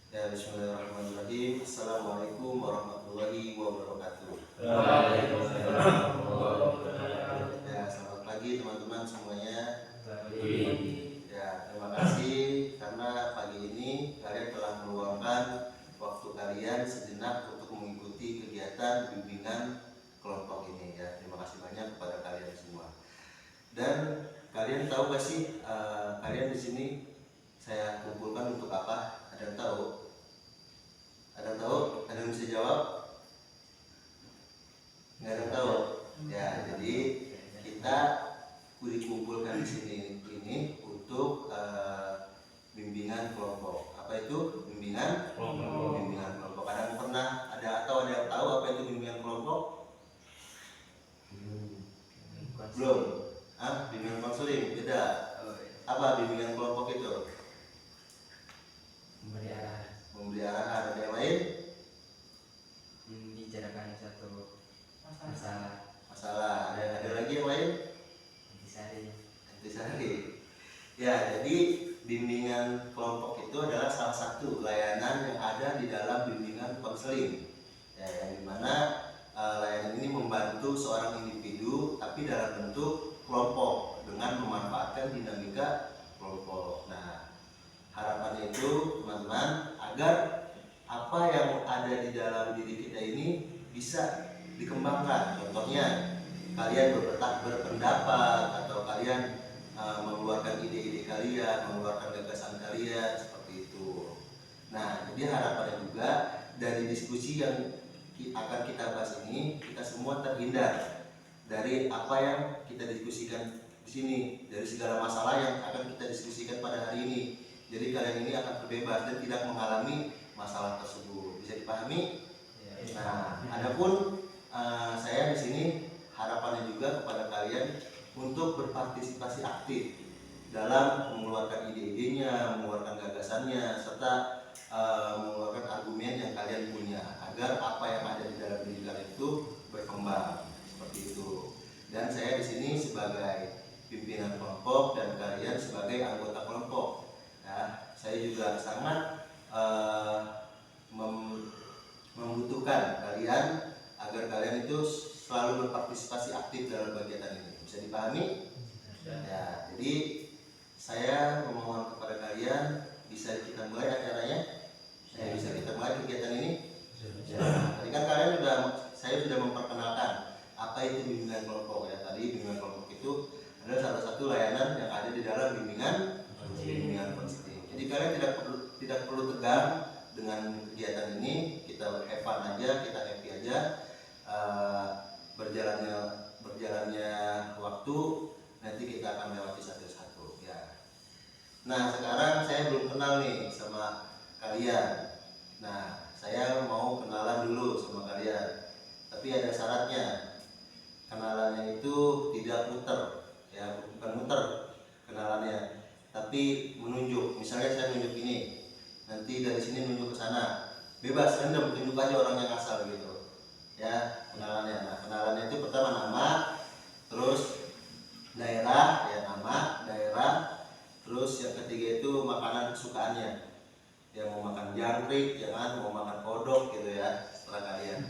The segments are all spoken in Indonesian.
Ya, bismillahirrahmanirrahim. Assalamualaikum warahmatullahi wabarakatuh. Waalaikumsalam. Ya, selamat pagi teman-teman semuanya. Pagi. Ya, terima kasih karena pagi ini kalian telah meluangkan waktu kalian sejenak untuk mengikuti kegiatan bimbingan kelompok ini. Ya, terima kasih banyak kepada kalian semua. Dan kalian tahu gak sih, kalian di sini saya kumpulkan untuk apa? Ada yang tahu? Ada yang tahu? Ada yang bisa jawab? Nggak ada yang tahu? Ya, jadi kita dikumpulkan di sini ini untuk bimbingan kelompok. Apa itu bimbingan? Bimbingan kelompok. Ada yang pernah ada yang tahu apa itu bimbingan kelompok? Belum. Bimbingan konseling beda. Apa bimbingan kelompok itu? Memberi arahan. Ada yang lain? Membicarakan satu masalah. Ada lagi yang lain? Intisari. Ya, jadi bimbingan kelompok itu adalah salah satu layanan yang ada di dalam bimbingan konseling. Ya, yang dimana layanan ini membantu seorang individu tapi dalam bentuk kelompok dengan memanfaatkan dinamika kelompok. Nah, harapannya itu teman-teman agar apa yang ada di dalam diri kita ini bisa dikembangkan. Contohnya kalian berpendapat atau kalian mengeluarkan ide-ide kalian, mengeluarkan gagasan kalian seperti itu. Nah, jadi harapannya juga dari diskusi yang akan kita bahas ini, kita semua terhindar dari apa yang kita diskusikan di sini, dari segala masalah yang akan kita diskusikan pada hari ini. Jadi kalian ini akan terbebas dan tidak mengalami masalah tersebut. Bisa dipahami? Nah, adapun saya di sini harapannya juga kepada kalian untuk berpartisipasi aktif dalam mengeluarkan ide-idenya, mengeluarkan gagasannya, serta mengeluarkan argumen yang kalian punya agar apa yang ada di dalam diri kalian itu berkembang seperti itu. Dan saya di sini sebagai pimpinan kelompok dan kalian sebagai anggota kelompok. Ya, saya juga sangat membutuhkan kalian agar kalian itu selalu berpartisipasi aktif dalam kegiatan ini. Bisa dipahami? Ya, jadi saya memohon kepada kalian, bisa kita mulai acaranya? Bisa kita mulai kegiatan ini? Ya. Tadi kan saya sudah memperkenalkan apa itu bimbingan kelompok ya. Tadi bimbingan kelompok itu adalah salah satu layanan yang ada di dalam bimbingan konseling. Jadi kalian tidak perlu tegang dengan kegiatan ini. Kita have fun aja, kita happy aja. Berjalannya waktu nanti kita akan lewati satu-satu ya. Nah, sekarang saya belum kenal nih sama kalian. Nah, saya mau kenalan dulu sama kalian. Tapi ada syaratnya. Kenalannya itu tidak muter ya, bukan muter kenalannya, tapi menunjuk. Misalnya saya nunjuk ini, nanti dari sini nunjuk ke sana. Bebas, random, tunjuk aja orang yang asal gitu. Ya, kenalannya. Nah, kenalannya itu pertama nama, terus daerah, ya nama, daerah, terus yang ketiga itu makanan kesukaannya. Ya, mau makan jangkrik, jangan mau makan kodok gitu ya, setelah kalian.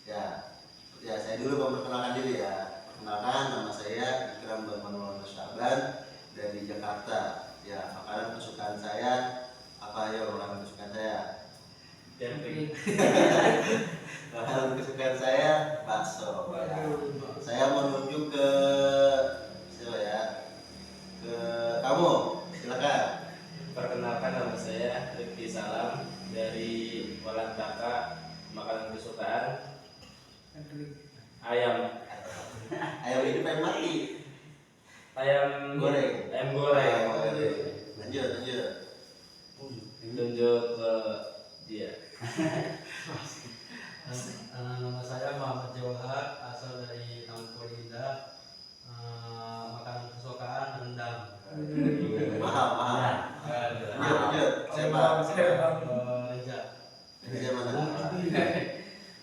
Ya, saya dulu memperkenalkan diri ya. Perkenalkan, nama saya Ikram Manuel Syaban dari Jakarta. Ya, makanan kesukaan saya apa ya, makanan kesukaan saya? Jangkrik. Makanan kesukaan saya bakso. Ya. Saya menunjuk ke siapa ya? Ke kamu. Silakan. Perkenalkan, nama saya Rifki Salam dari Walantaka. Makanan kesukaan ayam. Ayam hidup ayam mati. Ayam Goreng. Ayam goreng. Lanjut. Tunjuk ke dia. Nama saya Muhammad Jawahar, asal dari Tampol Indah. Makanan kesukaan rendang. Mahal. Lanjut. Siapa? Reza. Reza mana?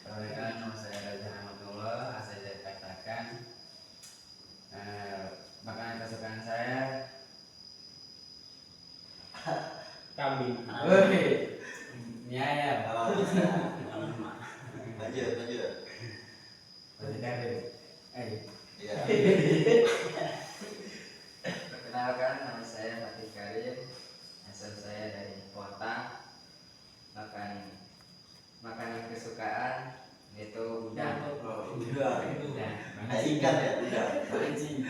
Perkenalkan, nama saya Raja Ahmadullah, asal dari Katakan. Makanan kesukaan saya Kambing. Mie ayam. Oh, bisa. Lanjut. Iya. Perkenalkan, nama saya Fatih Karim. Asal saya dari kota. Makanan kesukaan yaitu udang. Oh, udah. Udang. Kayak ikan ya, udah. Lanjut.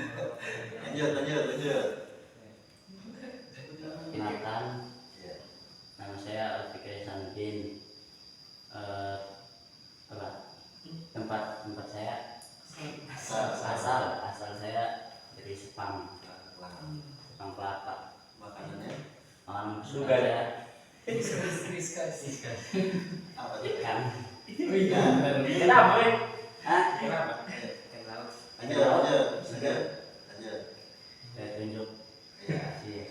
Kenalkan, Iya. nama saya Alfikri Sanudin. Tempat saya asal saya dari Sepang Kelapa. Makanannya Makanan kesukaan Juga saya apa tuh? ikan. Kenapa, Win? Hah? Kenapa? Ikan laut. Lanjut. Saya tunjuk. Iya. Iya.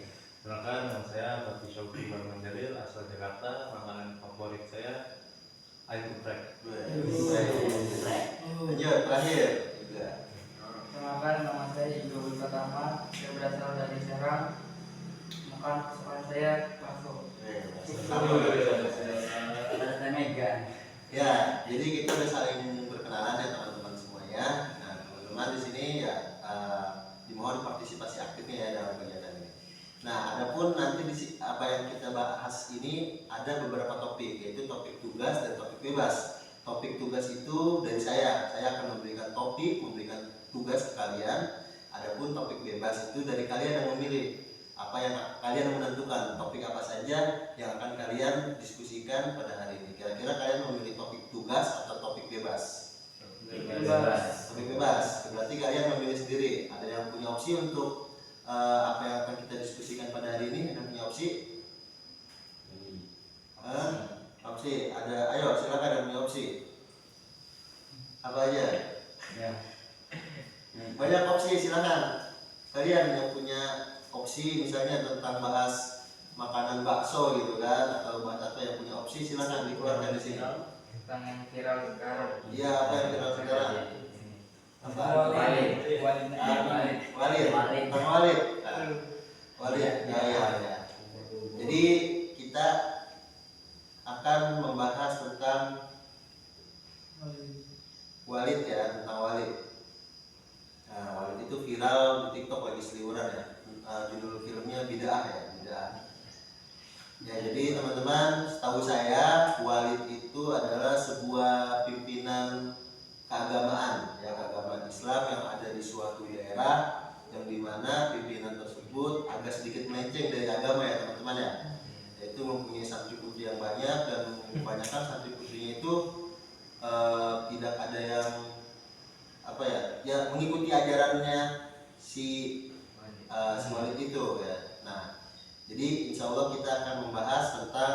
Perkenalkan, nama saya Bakti Syauki Barman Jalil, asal Jakarta. Makanan favorit saya ayam geprek. Lanjut, terakhir juga. Perkenalkan, nama saya Igo Pratama. Saya berasal dari Serang. Makan kesukaan saya bakso. Ada mega. Ya, jadi kita udah saling berkenalan ya teman-teman semuanya. Nah, teman-teman di sini ya dimohon partisipasi aktifnya ya dalam kegiatan ini. Nah, adapun nanti apa yang kita bahas ini ada beberapa topik, yaitu topik tugas dan topik bebas. Topik tugas itu dari saya akan memberikan memberikan tugas ke kalian. Adapun topik bebas itu dari kalian yang memilih apa yang kalian menentukan topik apa saja yang akan kalian diskusikan pada hari ini. Kira-kira kalian memilih topik tugas atau topik bebas? Topik bebas. Berarti kalian memilih sendiri. Ada yang punya opsi untuk apa yang akan kita diskusikan pada hari ini? Ada yang punya opsi? Opsi. Ada. Ayo silakan yang punya opsi. Apa aja? Ya. Banyak opsi, silakan. Kalian yang punya opsi misalnya tentang bahas makanan bakso gitu kan, atau bahas apa yang punya opsi, silakan dikeluarkan di sini. Tentang yang viral sekarang. Iya, apa yang viral sekarang? Apa? Walid. Walid. Tentang Walid. Nah, Walid. Ya. Jadi kita akan membahas tentang Walid ya, tentang Walid. Nah, Walid itu viral di TikTok lagi seliweran ya. Judul filmnya Bid'ah ya, Bid'ah. Ya, jadi teman-teman, setahu saya Walid itu adalah sebuah pimpinan keagamaan ya, keagamaan Islam yang ada di suatu daerah yang dimana pimpinan tersebut agak sedikit melenceng dari agama ya teman-teman ya. Yaitu mempunyai santri putri yang banyak dan kebanyakan santri putrinya itu tidak ada yang mengikuti ajarannya si Walid itu ya. Nah, jadi insya Allah kita akan membahas tentang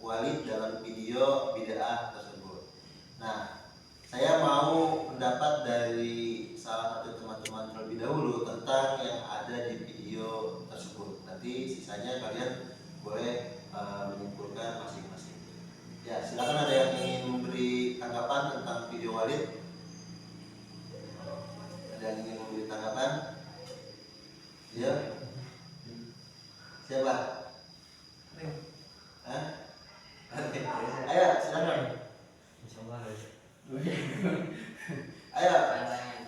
Walid dalam video bid'ah tersebut. Nah, saya mau pendapat dari salah satu teman-teman terlebih dahulu tentang yang ada di video tersebut. Nanti sisanya kalian boleh menyimpulkan masing-masing. Ya, silakan, ada yang ingin memberi tanggapan tentang video Walid? Ada yang ingin memberi tanggapan? Ya. Siapa? Hah? Ayo, silakan. Insyaallah. Ayo. Tantangan.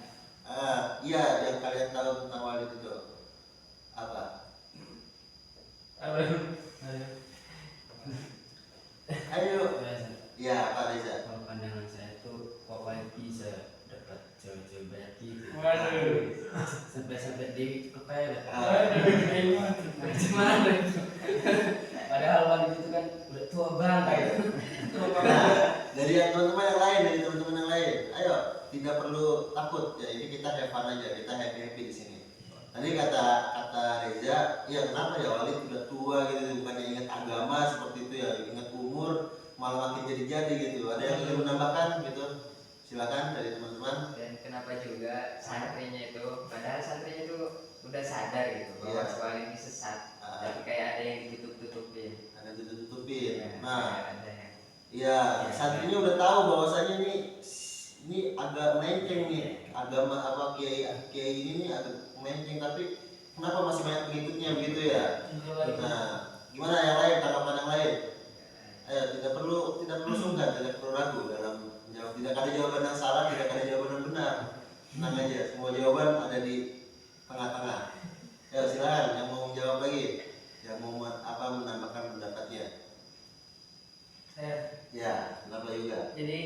Iya, yang kalian tahu tentang Walid itu apa? Ayo. Ya, Pak Reza. Kalau pandangan saya tuh kok Walid bisa dapat cewek-cewek banyak gitu. Sampai di kepel. Gimana itu? Padahal Walid itu kan udah tua banget gitu. Nah, dari yang teman-teman yang lain, ayo, tidak perlu takut ya, ini kita have fun aja, kita happy di sini. Tadi kata Reza, ya kenapa ya Walid udah tua gitu, bukannya ingat agama seperti itu ya, ingat umur malah makin jadi gitu. Ada yang ingin menambahkan gitu? Silakan dari teman-teman. Dan kenapa juga santrinya itu, padahal santrinya itu udah sadar gitu bahwa Iya. Walid ini sesat, tapi kayak ada yang ditutup-tutupin. Ada tutupin. Ya, Nah, kayak ada yang iya, santrinya udah tahu bahwasanya ini agak melenceng nih, agama apa kiai ini nih agak melenceng, tapi kenapa masih banyak pengikutnya begitu ya? Nah, gimana yang lain, tanggapan yang lain? Ayo, tidak perlu tenang aja, semua jawaban ada di tengah-tengah. Ya silakan yang mau menjawab lagi, yang mau menambahkan pendapatnya. Saya. Ya, kenapa juga? Jadi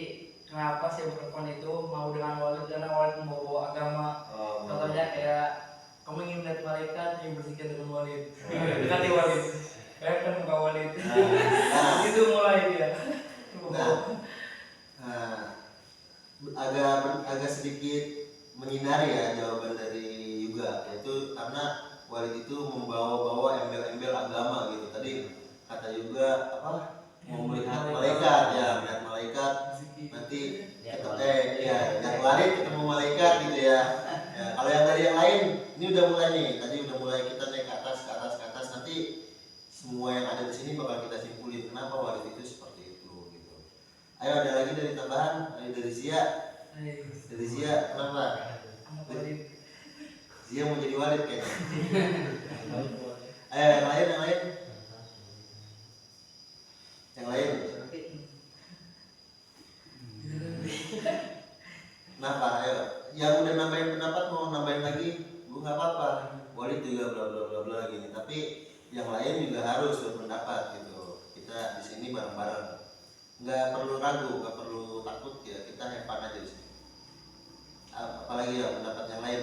kenapa si perempuan itu mau dengan Walid, karena Walid membawa agama. Oh, Contohnya kayak kamu ingin melihat malaikat yang berzikir dengan Walid. Dekati Walid. Kayak kan muka Walid. Nah, Itu mulai dia. nah, agak sedikit menyinari ya jawaban dari Yuga, yaitu karena Walid itu membawa-bawa embel-embel agama gitu. Tadi kata Yuga apa? Mau melihat malaikat ya, melihat malaikat nanti lihat Walid ketemu malaikat gitu ya. Ya, kalau yang dari yang lain ini udah mulai nih, tadi udah mulai kita naik ke atas nanti semua yang ada di sini bakal kita simpulin kenapa Walid itu seperti itu gitu. Ayo ada lagi dari tambahan, ayo dari Zia. Dari Zia kenapa? Zia mau jadi Walid kayaknya. Ayo yang lain. Yang lain. Kenapa? Ayo, yang udah nambahin pendapat mau nambahin lagi, gue nggak apa-apa. Walid juga bla bla bla bla gini. Tapi yang lain juga harus berpendapat gitu. Kita di sini bareng-bareng. Nggak perlu ragu, nggak perlu takut ya. Kita have fun aja di sini. Apalagi ya pendapat yang lain.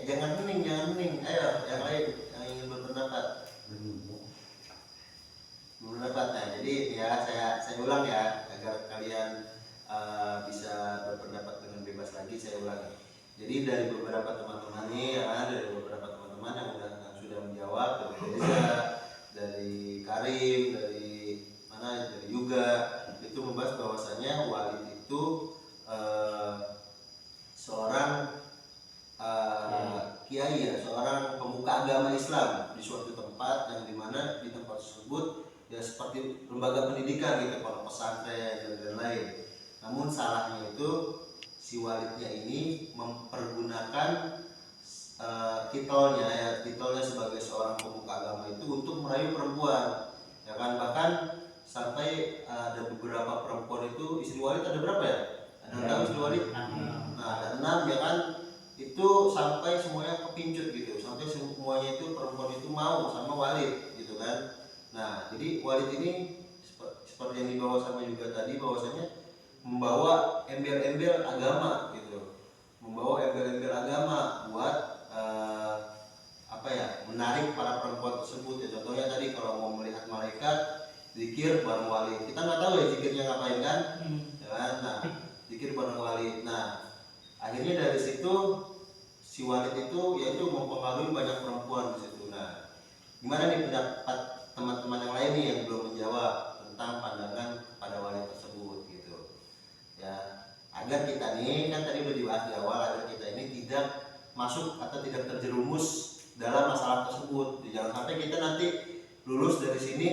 Jangan hening. Ayo, yang lain yang ingin berpendapat. Nah, jadi ya saya ulang ya agar kalian bisa berpendapat dengan bebas lagi. Saya ulangi. Jadi dari beberapa teman-teman nih, dari beberapa teman-teman yang sudah menjawab, dari Reza, dari Karim, dari Yuga, itu membahas bahwasanya Walid itu seorang kiai ya, seorang pemuka agama Islam di suatu tempat yang dimana di tempat tersebut ya seperti lembaga pendidikan gitu, pondok pesantren dan lain. Namun salahnya itu si Walidnya ini mempergunakan titelnya sebagai seorang pemuka agama itu untuk merayu perempuan, ya kan, bahkan sampai ada beberapa perempuan itu, istri Walid ada berapa ya? Ada yang tahu istri Walid? Nah, ada 6 ya kan. Itu sampai semuanya kepincut gitu, sampai semuanya itu perempuan itu mau sama Walid gitu kan. Nah, jadi Walid ini seperti yang dibawa sama juga tadi, bahwasanya membawa embel-embel agama gitu, membawa embel-embel agama buat menarik para perempuan tersebut ya. Contohnya tadi kalau mau melihat malaikat, zikir bareng Walid. Kita nggak tahu ya zikirnya ngapain kan, ya kan? Nah, zikir bareng Walid. Nah, akhirnya dari situ si Walid itu yaitu mempengaruhi banyak perempuan di situ. Nah, gimana nih pendapat teman-teman yang lain nih yang belum menjawab tentang pandangan kepada Walid tersebut gitu ya, agar kita nih kan tadi udah dibahas di awal, agar kita ini tidak masuk atau tidak terjerumus dalam masalah tersebut. Jangan sampai kita nanti lulus dari sini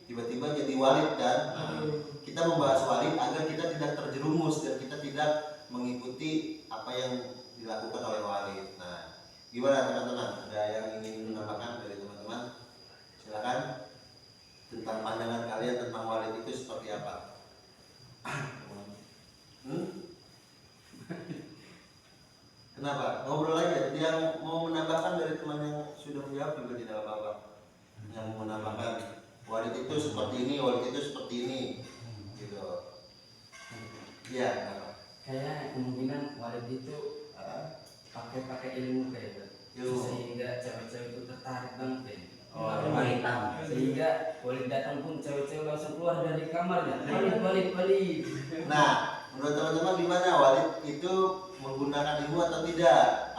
tiba-tiba jadi Walid kan. Nah, kita membahas Walid agar kita tidak terjerumus dan kita tidak mengikuti apa yang dilakukan oleh Walid. Nah, gimana teman-teman? Ada yang ingin menambahkan dari teman-teman? Silakan, tentang pandangan kalian tentang Walid itu seperti apa? Kenapa? Ngobrol aja. Yang mau menambahkan dari teman yang sudah menjawab juga tidak apa-apa. Yang mau menambahkan Walid itu seperti ini, Walid itu seperti ini, gitu. Iya. Kayaknya kemungkinan Walid itu pakai ilmu kayak itu, sehingga cewek-cewek itu tertarik banget ya. Wanita. Sehingga Walid datang pun cewek-cewek langsung keluar dari kamarnya. Walid. Nah, menurut teman-teman gimana, Walid itu menggunakan ilmu atau tidak?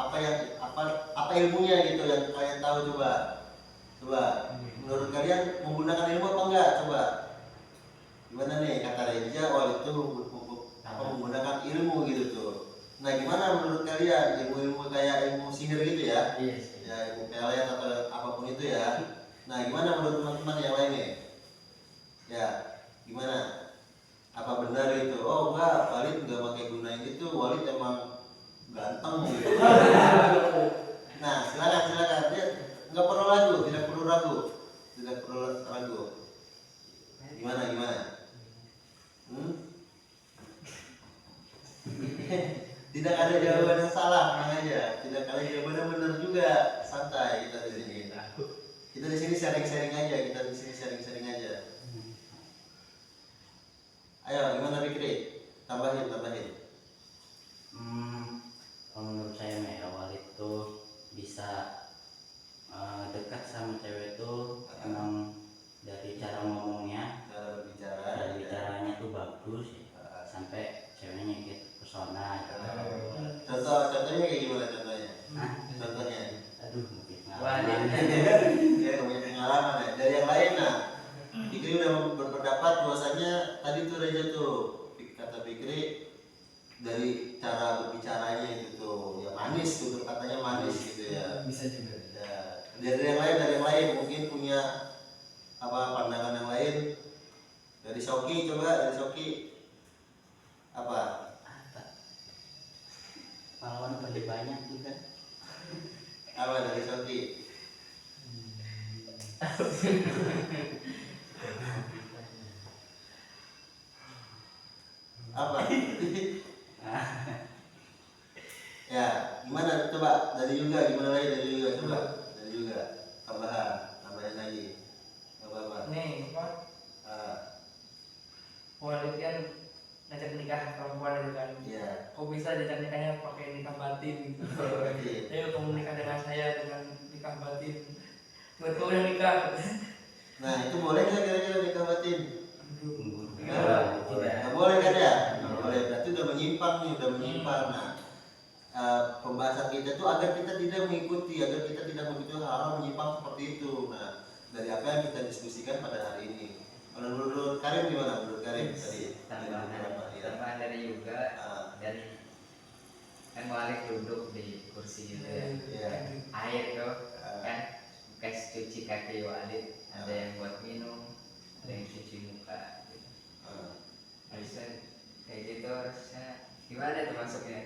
Apa ilmunya gitu yang kalian tahu? Coba menurut kalian menggunakan ilmu apa enggak? Coba gimana nih kata Reza, Walid itu menggunakan ilmu gitu tuh. Nah, gimana menurut kalian ilmu kayak ilmu sihir gitu ya? Yes. Ya, ilmu pelet atau apapun itu ya. Nah, gimana menurut teman-teman yang lain nih? Ya, gimana? Apa benar itu? Oh enggak, Walid enggak pakai gunain itu, Walid emang ganteng gitu. Nah, silakan. Dia enggak perlu ragu, tidak perlu ragu. Tidak ada jawaban yang salah, tenang aja. Tidak ada jawaban yang benar juga. Santai kita di sini. Kita di sini sharing-sharing aja. Kita di sini sharing-sharing aja. Ayo, gimana Fikri? Tambahin. Kalau menurut saya nih awal itu bisa dekat sama cewek itu emang dari cara ngomongnya, Cara berbicara. cara bicaranya tuh bagus ya. Sampai ceweknya gitu pesona gitu. Contohnya kayak gimana contohnya? Hah? Contohnya. Aduh mungkin Waduh. Ya punya pengalaman ya. Dari yang lain nah. Fikri udah berpendapat bahwasanya tadi tuh Reza tuh kata Fikri dari cara berbicaranya itu tuh ya manis tuh katanya manis gitu ya. Bisa juga. Ya. Dari yang lain mungkin punya apa pandangan yang lain. Dari Shoki coba dari Shoki apa? pengalaman paling banyak juga. Apa dari Shoki? Apa? Ya, gimana coba dari juga gimana lagi dari juga coba dari juga tambahin lagi nggak apa-apa. Nih, apa? Ah, Walid kan ngajak nikah perempuan itu kan. iya. Kok bisa diajak nikahnya pakai nikah batin gitu? Berarti. Ayo kamu nikah dengan saya dengan nikah batin. Tiba-tiba udah nikah. Nah itu boleh nggak kira-kira nikah batin? Tidak. Nggak boleh kan ya? Nggak boleh. Berarti udah menyimpang nih, udah menyimpang. Nah pembahasan kita tuh agar kita tidak mengikuti hal-hal menyimpang seperti itu. Nah dari apa yang kita diskusikan pada hari ini. Kalau menurut Karim gimana? Menurut Karim tadi? Tambahan dari juga dari kan Walid duduk di kursi gitu ya. Iya. Air tuh kan bekas cuci kaki Walid, ada yang buat minum, ada yang cuci muka gitu. Harusnya kayak gitu harusnya gimana tuh masuknya?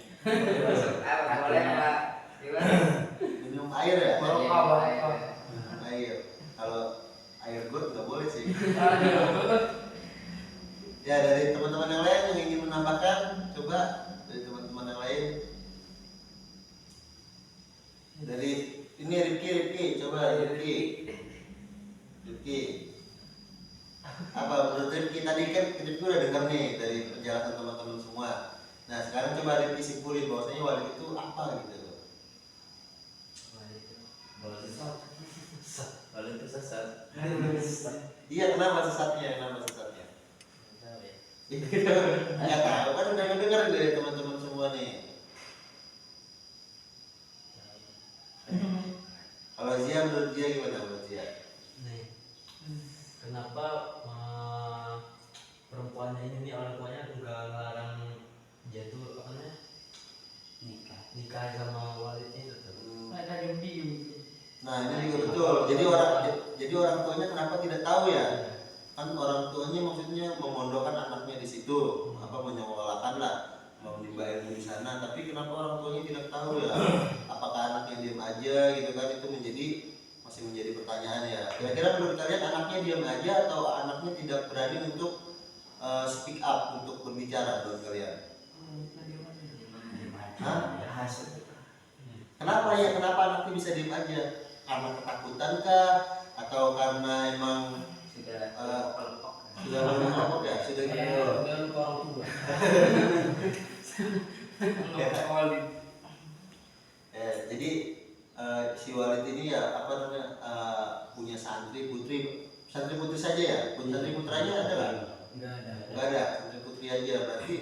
Masuk apa boleh Pak? Gimana? Minum air ya? Barokah. Air. Kalau air got nggak boleh sih. Ya dari teman-teman yang lain yang ingin menambahkan, coba dari teman-teman yang lain. Dari ini Rifki, coba Rifki. Apa menurut Rifki tadi kan Rifki udah dengar nih dari penjelasan teman-teman semua. Nah sekarang coba Rifki simpulin bahwasanya walid itu apa gitu. Walid itu sesat. Iya kenapa sesatnya? Nggak tahu kan udah dengar dari teman-teman semua nih. Kalau Zia menurut dia gimana menurut Zia? Nih, kenapa perempuannya ini orang tuanya nggak ngelarang dia tuh apa namanya nikah sama walidnya itu tuh? Ada yang diem. Nah ini juga betul. Jadi orang tuanya kenapa tidak tahu ya? Kan orang tuanya maksudnya memondokkan anaknya di situ, apa menyekolahkan lah, mau menimba ilmu di sana. Tapi kenapa orang tuanya tidak tahu ya? Apakah anaknya diam aja gitu kan? Itu masih menjadi pertanyaan ya. Kira-kira menurut kalian anaknya diam aja atau anaknya tidak berani untuk speak up untuk berbicara menurut kalian? Hah? Kenapa anaknya bisa diam aja? Karena ketakutan kah? Atau karena emang sudah berkelompok ya? Sudah gitu. Udah lupa orang tua. Jadi si Walid ini ya apa namanya punya santri putri saja ya? Santri putranya ada nggak? Nggak ada, santri putri aja. Berarti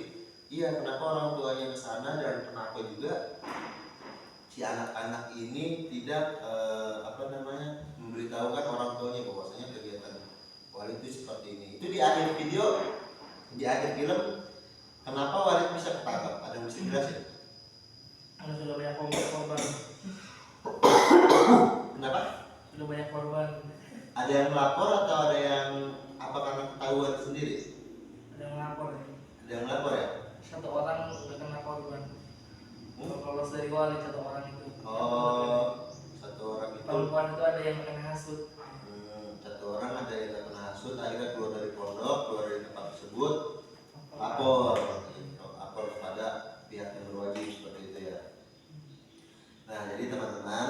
iya kenapa orang tuanya ke sana dan kenapa juga si anak-anak ini tidak memberitahukan orang tuanya bahwasanya kegiatan Walid itu seperti ini. Itu di akhir film kenapa Walid bisa ketangkap? Ada yang mesti jelasin. Karena sudah banyak korban. Kenapa? Sudah banyak korban. Ada yang melapor atau ada yang apa karena ketahuan sendiri? Ada yang lapor ya. Ada yang melapor ya? Satu orang udah kena korban. Lolos dari Walid satu orang itu. Oh, satu orang itu. Perempuan itu ada yang kena hasut. Satu orang ada yang kena hasut, akhirnya keluar dari pondok, keluar dari tempat tersebut, lapor kepada pihak yang berwajib seperti itu ya. Nah jadi teman-teman,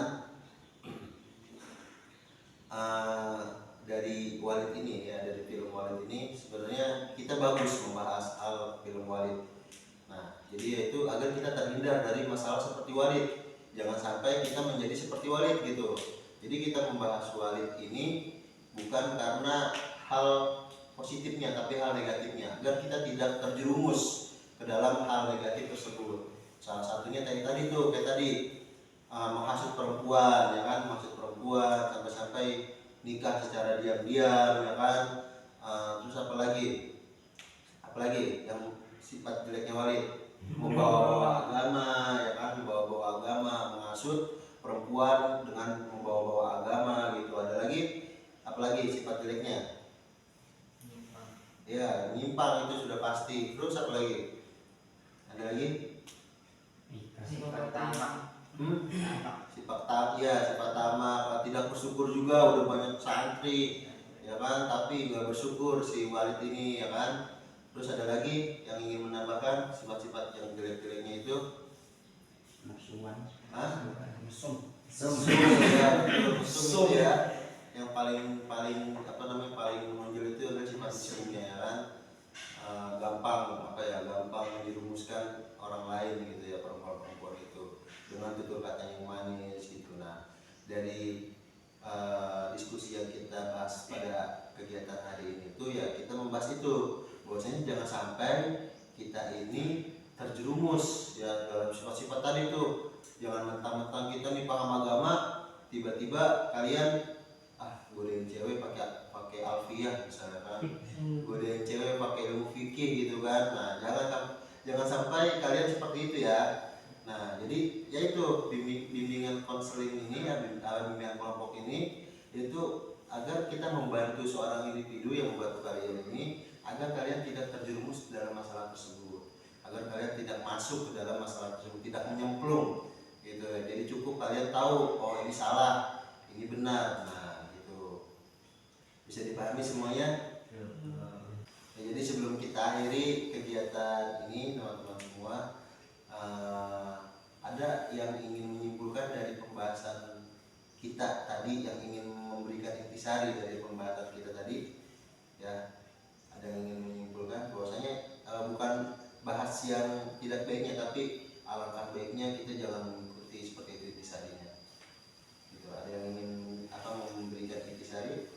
dari Walid ini ya, dari film Walid ini sebenarnya kita bagus membahas hal film Walid. Nah jadi yaitu agar kita terhindar dari masalah seperti Walid, jangan sampai kita menjadi seperti Walid gitu. Jadi kita membahas Walid ini bukan karena hal positifnya tapi hal negatifnya, agar kita tidak terjerumus ke dalam hal negatif tersebut. Salah satunya tadi tuh kayak tadi menghasut perempuan ya kan, menghasut perempuan sampai-sampai nikah secara diam-diam ya kan. Terus apalagi yang sifat jeleknya Walid, membawa agama ya kan, membawa agama, menghasut perempuan dengan membawa agama gitu. Ada lagi apalagi sifat jeleknya? Ya, menyimpang itu sudah pasti. Terus apa lagi? Ada lagi? Sifat tamak. Sifat tamak, tidak bersyukur juga. Udah banyak santri ya kan, tapi nggak bersyukur si Walid ini ya kan. Terus ada lagi yang ingin menambahkan sifat-sifat yang jelek-jeleknya itu? Musuhan. Mesum ya, mesum ya. Yang paling paling menonjol itu adalah sifat mesumnya ya kan. Gampang dirumuskan orang lain gitu ya, perempuan itu dengan tutur kata yang manis gitu. Nah dari diskusi yang kita bahas pada kegiatan hari ini tuh ya, kita membahas itu bahwasanya jangan sampai kita ini terjerumus ya dalam sifat-sifat tadi tuh. Jangan mentang-mentang kita nih paham agama, tiba-tiba kalian godain cewek pakai alfiyah misalnya kan, godain cewek pakai ilmu fikih gitu kan. Nah jangan sampai kalian seperti itu ya. Nah jadi ya itu bimbingan konseling ini ya, bimbingan kelompok ini itu agar kita membantu seorang individu yang membantu kalian ini agar kalian tidak terjerumus dalam masalah tersebut, agar kalian tidak masuk ke dalam masalah tersebut, tidak menyemplung gitu ya. Jadi cukup kalian tahu oh ini salah, ini benar. Nah gitu, bisa dipahami semuanya. Ya, jadi sebelum kita akhiri kegiatan ini teman-teman semua, ada yang ingin menyimpulkan dari pembahasan kita tadi, yang ingin memberikan intisari dari pembahasan kita tadi ya? Ada yang ingin menyimpulkan bahwasanya bukan bahas yang tidak baiknya, tapi alangkah baiknya kita jangan mengikuti seperti itu intisarinya gitu. Ada yang ingin memberikan intisari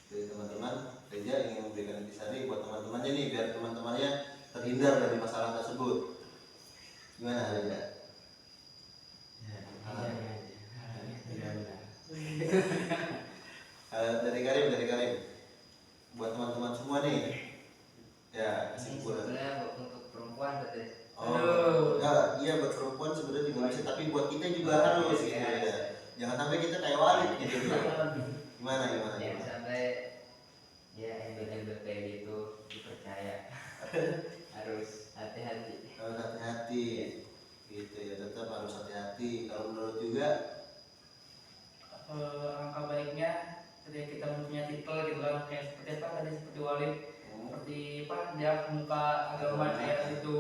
dari teman-teman? Reja ingin memberikan intisari buat teman-temannya nih, biar teman-temannya terhindar dari masalah tersebut. Gimana Reja? Dari Karim buat teman-teman semua nih ya, kesimpulan. Sebenarnya untuk perempuan berarti. Iya buat perempuan sebenarnya juga bisa, tapi buat kita juga harus gitu ya. Jangan sampai kita kayak Walid gitu. Gimana? Jangan sampai ya embel-embel kayak gitu dipercaya. Harus hati-hati. Harus hati-hati gitu ya, tetap harus hati-hati. Kalau menurut juga angka baiknya ketika kita mempunyai titel gitu kan, kayak seperti apa tadi, seperti Walid, seperti apa dia pemuka agama kayak itu.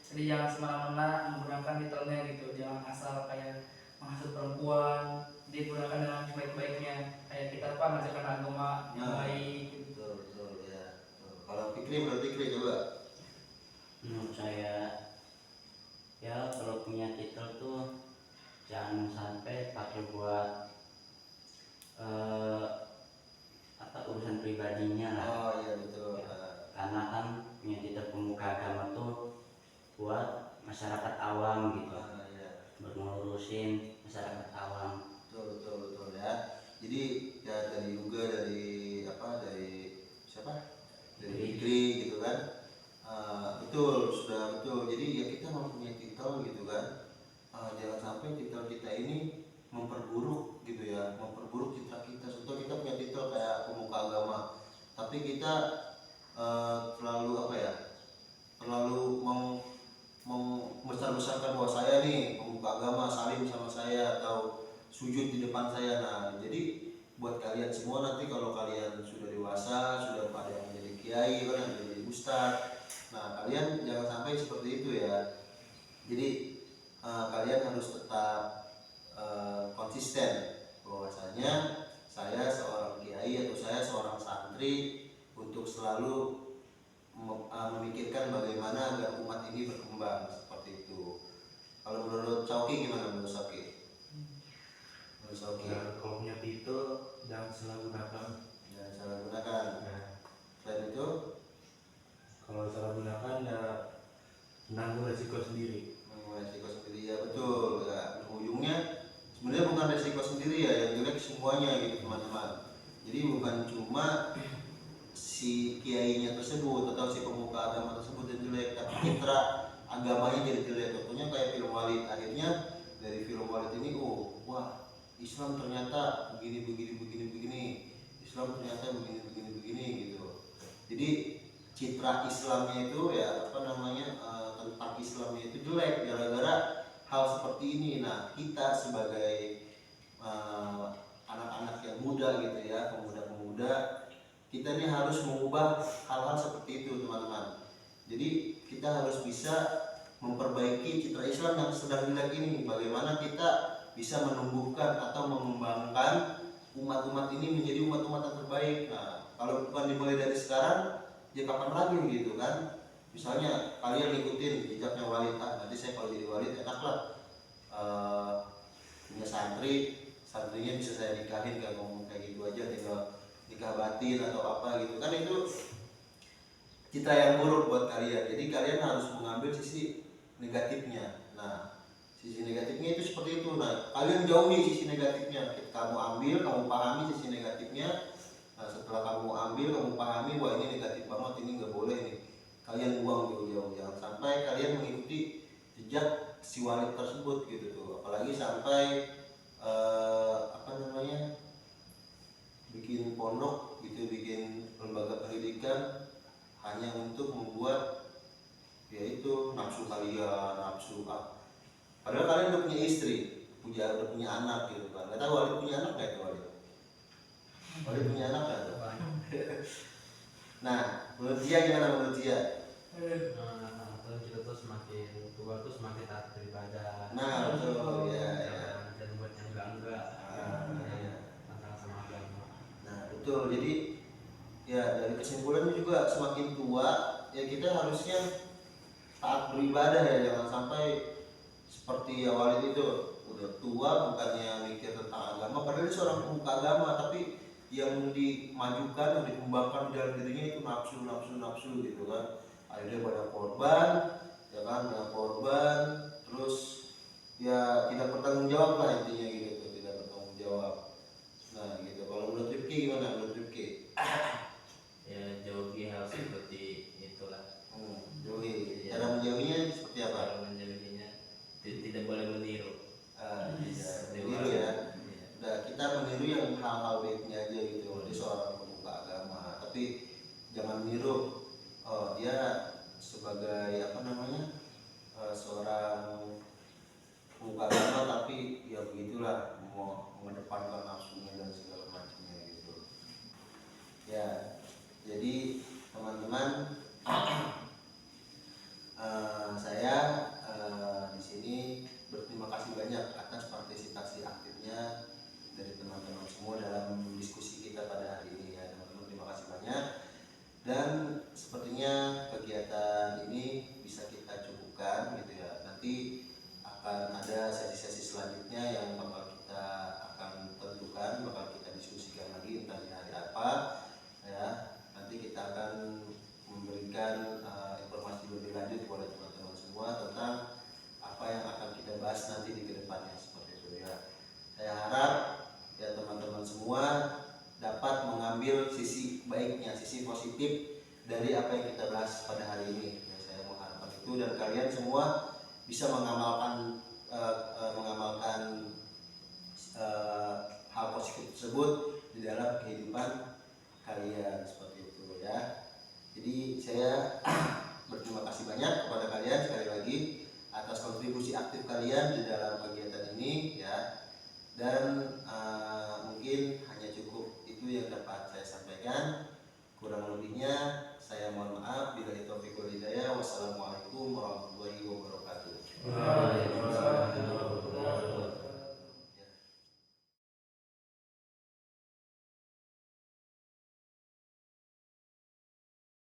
Jadi jangan semena-mena menggunakan titelnya gitu, jangan asal kayak menghasut perempuan, digunakan dengan baik-baiknya. Kayak kita apa ngajarkan agama yang baik gitu. betul ya. Kalau menurut Fikri coba. Menurut saya ya, kalau punya titel tuh jangan sampai pakai buat urusan pribadinya lah. Oh iya betul. Karena kan punya titel pemuka agama tuh buat masyarakat awam gitu, Iya. buat ngurusin masyarakat awam. Betul ya. Jadi ya dari siapa? Dari Fikri gitu kan. Sudah betul. Jadi ya kita mempunyai titel gitu kan. Jangan sampai titel kita ini memperburuk gitu ya, memperburuk citra kita. Sebetulnya kita punya titel kayak pemuka agama, tapi kita terlalu membesar-besarkan bahwa saya nih pemuka agama, salim sama saya atau sujud di depan saya. Nah jadi buat kalian semua nanti kalau kalian sudah dewasa, sudah pada yang menjadi kiai, kan menjadi ustadz, nah kalian jangan sampai seperti itu berkembang seperti itu. Kalau menurut Sauki gimana menurut Sauki? Menurut Sauki? Ya, kalau punya titel jangan salah gunakan. Ya, salah gunakan. Nah, Selain itu, kalau salah gunakan ya menanggung resiko sendiri. resiko sendiri ya betul. Ya, ujungnya sebenarnya bukan resiko sendiri ya, yang jelek semuanya gitu teman-teman. Jadi bukan cuma si kiainya tersebut atau si pemuka agama tersebut yang jelek, tapi citra agamanya jadi jelek. Contohnya kayak film Walid, akhirnya dari film Walid ini, oh wah Islam ternyata begini begini begini begini, Islam ternyata begini begini begini gitu. Jadi citra Islamnya itu ya apa namanya tentang Islamnya itu jelek gara-gara hal seperti ini. Nah kita sebagai anak-anak yang muda gitu ya, pemuda-pemuda, kita ini harus mengubah hal-hal seperti itu teman-teman. Jadi kita harus bisa memperbaiki citra Islam yang sedang jelek ini. Bagaimana kita bisa menumbuhkan atau mengembangkan umat-umat ini menjadi umat-umat yang terbaik. Nah kalau bukan dimulai dari sekarang, ya kapan lagi gitu kan. Misalnya kalian ngikutin jejaknya Walid, nanti saya kalau jadi Walid enaklah punya santrinya bisa saya nikahin, gak ngomong kayak gitu aja, tinggal nikah batin atau apa gitu kan. Itu citra yang buruk buat kalian. Jadi kalian harus mengambil sisi negatifnya. Nah sisi negatifnya itu seperti itu. Nah kalian jauhi sisi negatifnya, kamu ambil, kamu pahami sisi negatifnya. Nah setelah kamu ambil, kamu pahami, wah ini negatif banget, ini nggak boleh nih, kalian buang jauh-jauh. Jangan sampai kalian mengikuti jejak si Walid tersebut gitu tuh. Apalagi sampai apa namanya bikin pondok gitu, bikin lembaga pendidikan hanya untuk membuat yaitu nafsu kalian, nafsu padahal kalian udah punya istri, udah punya anak gitu kan. Nggak tahu Walid punya anak nggak itu Walid punya anak nggak tuh? Nah menurut dia gimana menurut dia? Terus kita tuh semakin tua tuh semakin taat beribadah. Nah betul ya. Dan buat yang enggak tantangan sama agama. Nah betul, jadi ya dari kesimpulannya juga semakin tua ya kita harusnya taat beribadah ya, jangan sampai seperti Walid itu udah tua bukannya mikir tentang agama, padahal dia seorang pemuka agama, tapi yang dimajukan, yang dikembangkan di dalam dirinya itu nafsu gitu kan. Akhirnya pada korban, ya kan, banyak korban, terus ya tidak bertanggung jawab lah intinya gitu, tidak bertanggung jawab. Nah gitu. Kalau menurut Rifki gimana menurut Rifki? Ya jauhi hal seperti itulah. Jauhi. Cara menjauhinya seperti apa? Kalau menjauhinya tidak boleh meniru. Tidak meniru ya. Nah, kita meniru yang hal-hal baiknya aja gitu. Dia seorang pemuka agama, tapi jangan meniru dia sebagai apa namanya seorang pemuka agama, tapi ya begitulah, mau mengedepankan nafsunya dan segala macamnya gitu. Ya, jadi teman-teman saya di sini berterima kasih banyak atas partisipasi aktifnya dari teman-teman semua dalam diskusi kita pada hari ini ya teman-teman. Terima kasih banyak, dan sepertinya kegiatan ini bisa kita cukupkan gitu ya. Nanti akan ada sesi-sesi selanjutnya yang bakal kita akan tentukan, bakal kita diskusikan lagi entah di hari apa ya. Nanti kita akan memberikan informasi lebih lanjut kepada teman-teman semua tentang apa yang akan kita bahas nanti di kedepannya seperti itu ya. Saya harap ya teman-teman semua dapat mengambil sisi baiknya, sisi positif dari apa yang kita bahas pada hari ini ya. Saya mengharapkan itu, dan kalian semua bisa mengamalkan hal positif tersebut di dalam kehidupan kalian seperti itu ya. Jadi saya berterima kasih banyak kepada kalian sekali lagi